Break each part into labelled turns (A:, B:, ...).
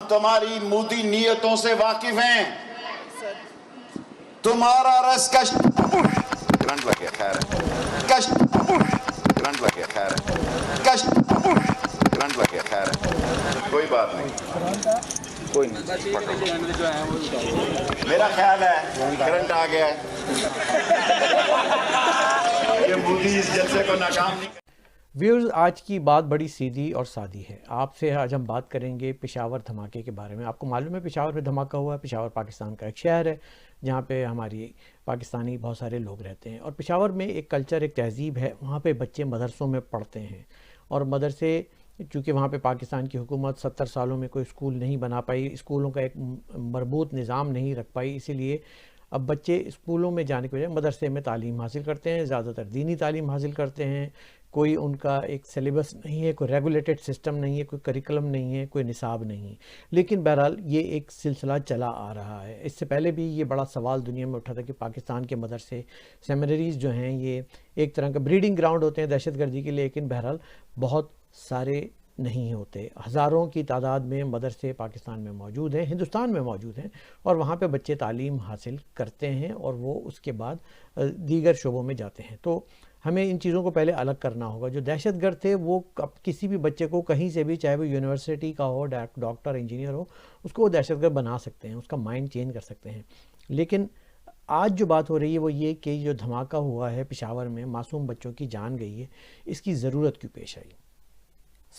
A: तुम्हारी मोदी नीयतों से वाकिफ हैं। तुम्हारा रस कष्ट करंट लग गया, खैर कष्ट करंट लग गया, खैर कष्ट करंट लग गया, खैर कोई बात नहीं, कोई नहीं, मेरा ख्याल है करंट आ गया है। ये मोदी इस जलसे को नाकाम नहीं।
B: व्यूअर्स, आज की बात बड़ी सीधी और सादी है। आपसे आज हम बात करेंगे पेशावर धमाके के बारे में। आपको मालूम है पेशावर में धमाका हुआ है। पेशावर पाकिस्तान का एक शहर है जहाँ पे हमारी पाकिस्तानी बहुत सारे लोग रहते हैं, और पेशावर में एक कल्चर, एक तहजीब है। वहाँ पे बच्चे मदरसों में पढ़ते हैं, और मदरसे, चूँकि वहाँ पे पाकिस्तान की हुकूमत 70 सालों में कोई स्कूल नहीं बना पाई, स्कूलों का एक मरबूत निज़ाम नहीं रख पाई, इसीलिए अब बच्चे स्कूलों में जाने के बजाय मदरसे में तालीम हासिल करते हैं। ज़्यादातर दीनी तालीम हासिल करते हैं। कोई उनका एक सिलेबस नहीं है, कोई रेगुलेटेड सिस्टम नहीं है, कोई करिकुलम नहीं है, कोई निसाब नहीं है। लेकिन बहरहाल ये एक सिलसिला चला आ रहा है। इससे पहले भी ये बड़ा सवाल दुनिया में उठा था कि पाकिस्तान के मदरसे, सेमिनरीज़ जो हैं, ये एक तरह का ब्रीडिंग ग्राउंड होते हैं दहशतगर्दी के लिए, लेकिन बहरहाल बहुत सारे नहीं होते। हज़ारों की तादाद में मदरसे पाकिस्तान में मौजूद हैं, हिंदुस्तान में मौजूद हैं, और वहाँ पे बच्चे तालीम हासिल करते हैं और वो उसके बाद दीगर शोबों में जाते हैं। तो हमें इन चीज़ों को पहले अलग करना होगा। जो दहशतगर्द थे वो किसी भी बच्चे को कहीं से भी, चाहे वो यूनिवर्सिटी का हो, डॉक्टर, इंजीनियर हो, उसको वो दहशतगर्द बना सकते हैं, उसका माइंड चेंज कर सकते हैं। लेकिन आज जो बात हो रही है वो ये कि जो धमाका हुआ है पेशावर में, मासूम बच्चों की जान गई है, इसकी ज़रूरत क्यों पेश आई।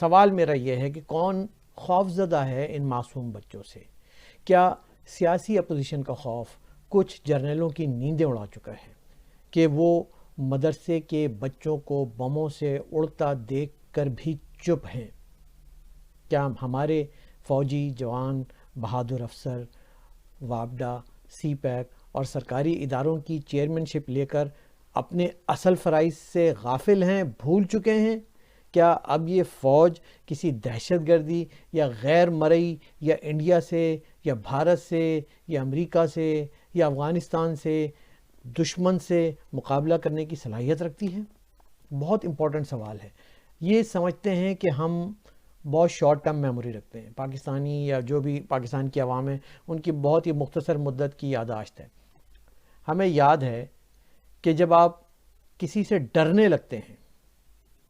B: सवाल मेरा यह है कि कौन खौफज़दा है इन मासूम बच्चों से। क्या सियासी अपोजिशन का खौफ कुछ जर्नलों की नींदें उड़ा चुका है कि वो मदरसे के बच्चों को बमों से उड़ता देख कर भी चुप हैं। क्या हमारे फ़ौजी जवान, बहादुर अफसर, वापडा, सी पैक और सरकारी इदारों की चेयरमैनशिप लेकर अपने असल फ़राइज़ से गाफिल हैं, भूल चुके हैं? क्या अब ये फ़ौज किसी दहशतगर्दी या गैर मरई या इंडिया से या भारत से या अमेरिका से या अफ़गानिस्तान से, दुश्मन से मुकाबला करने की सलाहियत रखती है? बहुत इम्पोर्टेंट सवाल है। ये समझते हैं कि हम बहुत शॉर्ट टर्म मेमोरी रखते हैं। पाकिस्तानी या जो भी पाकिस्तान की आवाम है, उनकी बहुत ही मुख्तसर मुद्दत की याददाश्त है। हमें याद है कि जब आप किसी से डरने लगते हैं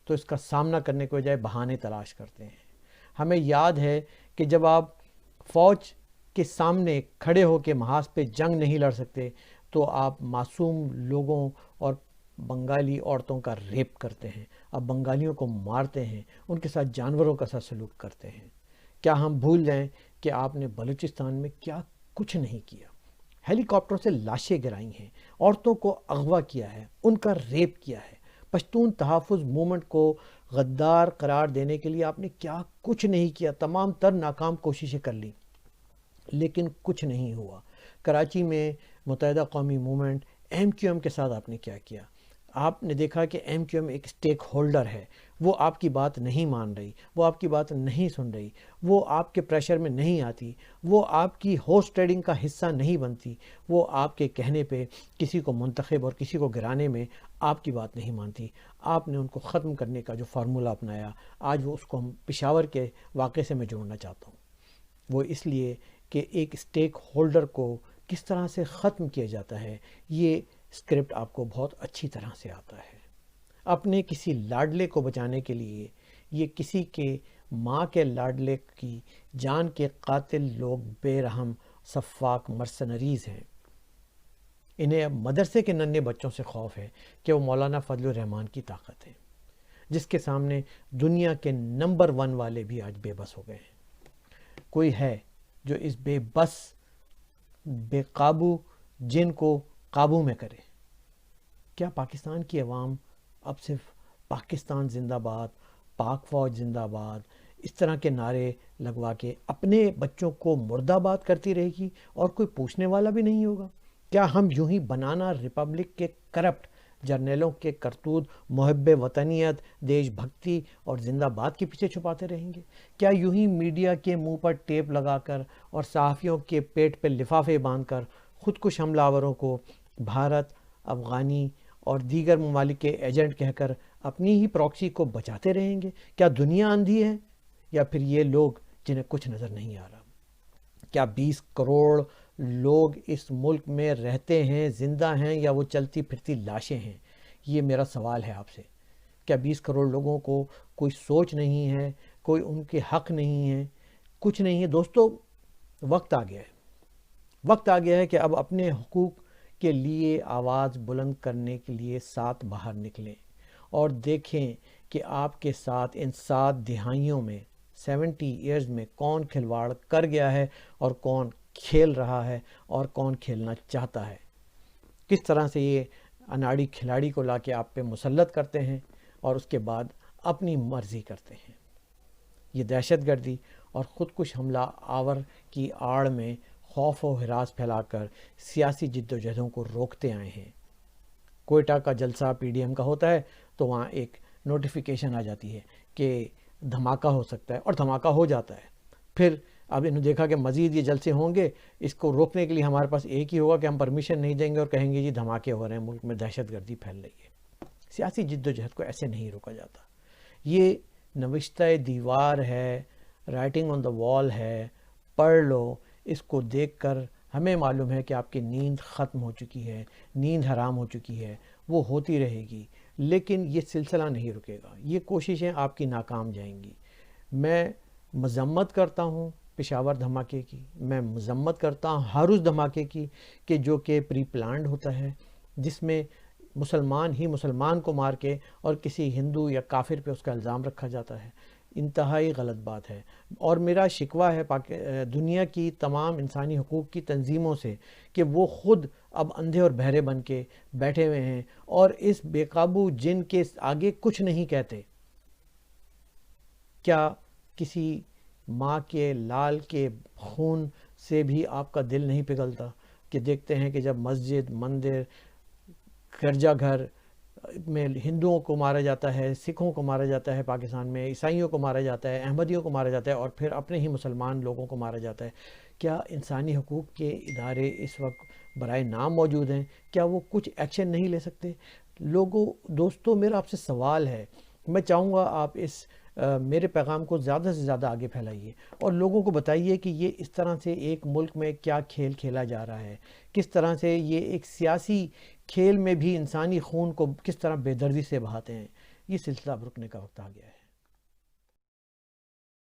B: तो इसका सामना करने के बजाय बहाने तलाश करते हैं। हमें याद है कि जब आप फ़ौज के सामने खड़े होकर महाज पे जंग नहीं लड़ सकते तो आप मासूम लोगों और बंगाली औरतों का रेप करते हैं, आप बंगालियों को मारते हैं, उनके साथ जानवरों का सा सलूक करते हैं। क्या हम भूल जाएं कि आपने बलूचिस्तान में क्या कुछ नहीं किया? हेलीकॉप्टरों से लाशें गिराई हैं, औरतों को अगवा किया है, उनका रेप किया है। पश्तून तहफ़्फ़ुज़ मूवमेंट को गद्दार करार देने के लिए आपने क्या कुछ नहीं किया। तमाम तर नाकाम कोशिशें कर ली, लेकिन कुछ नहीं हुआ। कराची में मुत्तहिदा कौमी मूवमेंट MQM के साथ आपने क्या किया? आपने देखा कि MQM एक स्टेक होल्डर है, वो आपकी बात नहीं मान रही, वो आपकी बात नहीं सुन रही, वो आपके प्रेशर में नहीं आती, वो आपकी होस्ट ट्रेडिंग का हिस्सा नहीं बनती, वो आपके कहने पे किसी को मुंतखब और किसी को गिराने में आपकी बात नहीं मानती। आपने उनको ख़त्म करने का जो फार्मूला अपनाया, आज वो उसको हम पेशावर के वाक़े से मैं जोड़ना चाहता हूँ। वो इसलिए कि एक स्टेक होल्डर को किस तरह से ख़त्म किया जाता है, ये स्क्रिप्ट आपको बहुत अच्छी तरह से आता है। अपने किसी लाडले को बचाने के लिए ये किसी के माँ के लाडले की जान के कातिल लोग बेरहम सफ़ाक मर्सनरीज़ हैं। इन्हें अब मदरसे के नन्हे बच्चों से खौफ है कि वो मौलाना फजलुर रहमान की ताकत है, जिसके सामने दुनिया के नंबर 1 वाले भी आज बेबस हो गए हैं। कोई है जो इस बेबस, बेकाबू जिन को काबू में करे? क्या पाकिस्तान की अवाम अब सिर्फ पाकिस्तान जिंदाबाद, पाक फ़ौज जिंदाबाद, इस तरह के नारे लगवा के अपने बच्चों को मुर्दाबाद करती रहेगी और कोई पूछने वाला भी नहीं होगा? क्या हम यूं ही बनाना रिपब्लिक के करप्ट जर्नलों के करतूत मुहब्बे वतनियत, देशभक्ति और जिंदाबाद के पीछे छुपाते रहेंगे? क्या यूं ही मीडिया के मुंह पर टेप लगाकर और सहाफ़ियों के पेट पे लिफाफे बांधकर खुदकुश हमलावरों को भारत, अफ़गानी और दीगर ममालिक के एजेंट कहकर अपनी ही प्रॉक्सी को बचाते रहेंगे? क्या दुनिया अंधी है या फिर ये लोग जिन्हें कुछ नज़र नहीं आ रहा? کیا 20 کروڑ لوگ اس ملک میں رہتے ہیں، زندہ ہیں، یا وہ چلتی پھرتی لاشیں ہیں؟ یہ میرا سوال ہے آپ سے. کیا 20 کروڑ لوگوں کو کوئی سوچ نہیں ہے، کوئی ان کے حق نہیں ہے، کچھ نہیں ہے؟ دوستو، وقت آ گیا ہے. وقت آ گیا ہے کہ اب اپنے حقوق کے لیے آواز بلند کرنے کے لیے ساتھ باہر نکلیں اور دیکھیں کہ آپ کے ساتھ ان 7 دہائیوں میں 70 ایئرز میں کون کھلواڑ کر گیا ہے اور کون کھیل رہا ہے اور کون کھیلنا چاہتا ہے. کس طرح سے یہ اناڑی کھلاڑی کو لا کے آپ پہ مسلط کرتے ہیں اور اس کے بعد اپنی مرضی کرتے ہیں. یہ دہشت گردی اور خودکش حملہ آور کی آڑ میں خوف و ہراس پھیلا کر سیاسی جد و جہدوں کو روکتے آئے ہیں. کوئٹہ کا جلسہ پی ڈی ایم کا ہوتا ہے تو وہاں ایک نوٹیفیکیشن آ جاتی ہے کہ دھماکہ ہو سکتا ہے، اور دھماکہ ہو جاتا ہے. پھر اب انہوں نے دیکھا کہ مزید یہ جلسے ہوں گے، اس کو روکنے کے لیے ہمارے پاس ایک ہی ہوگا کہ ہم پرمیشن نہیں دیں گے اور کہیں گے جی دھماکے ہو رہے ہیں، ملک میں دہشت گردی پھیل رہی ہے. سیاسی جد و جہد کو ایسے نہیں روکا جاتا. یہ نوشتہ دیوار ہے، رائٹنگ آن دا وال ہے، پڑھ لو. اس کو دیکھ کر ہمیں معلوم ہے کہ آپ کی نیند ختم ہو چکی ہے، نیند حرام ہو چکی ہے، وہ ہوتی رہے گی، لیکن یہ سلسلہ نہیں رکے گا. یہ کوششیں آپ کی ناکام جائیں گی. میں مذمت کرتا ہوں پشاور دھماکے کی، میں مذمت کرتا ہوں ہر اس دھماکے کی کہ جو کہ پری پلانڈ ہوتا ہے، جس میں مسلمان ہی مسلمان کو مار کے اور کسی ہندو یا کافر پہ اس کا الزام رکھا جاتا ہے. انتہائی غلط بات ہے. اور میرا شکوہ ہے دنیا کی تمام انسانی حقوق کی تنظیموں سے کہ وہ خود اب اندھے اور بہرے بن کے بیٹھے ہوئے ہیں اور اس بے قابو جن کے آگے کچھ نہیں کہتے. کیا کسی ماں کے لال کے خون سے بھی آپ کا دل نہیں پگھلتا کہ دیکھتے ہیں کہ جب مسجد، مندر، گرجا گھر میں ہندوؤں کو مارا جاتا ہے، سکھوں کو مارا جاتا ہے، پاکستان میں عیسائیوں کو مارا جاتا ہے، احمدیوں کو مارا جاتا ہے، اور پھر اپنے ہی مسلمان لوگوں کو مارا جاتا ہے؟ کیا انسانی حقوق کے ادارے اس وقت برائے نام موجود ہیں؟ کیا وہ کچھ ایکشن نہیں لے سکتے؟ دوستو، میرا آپ سے سوال ہے. میں چاہوں گا آپ اس میرے پیغام کو زیادہ سے زیادہ آگے پھیلائیے اور لوگوں کو بتائیے کہ یہ اس طرح سے ایک ملک میں کیا کھیل کھیلا جا رہا ہے، کس طرح سے یہ ایک سیاسی کھیل میں بھی انسانی خون کو کس طرح بے دردی سے بہاتے ہیں. یہ سلسلہ اب رکنے کا وقت آ گیا ہے.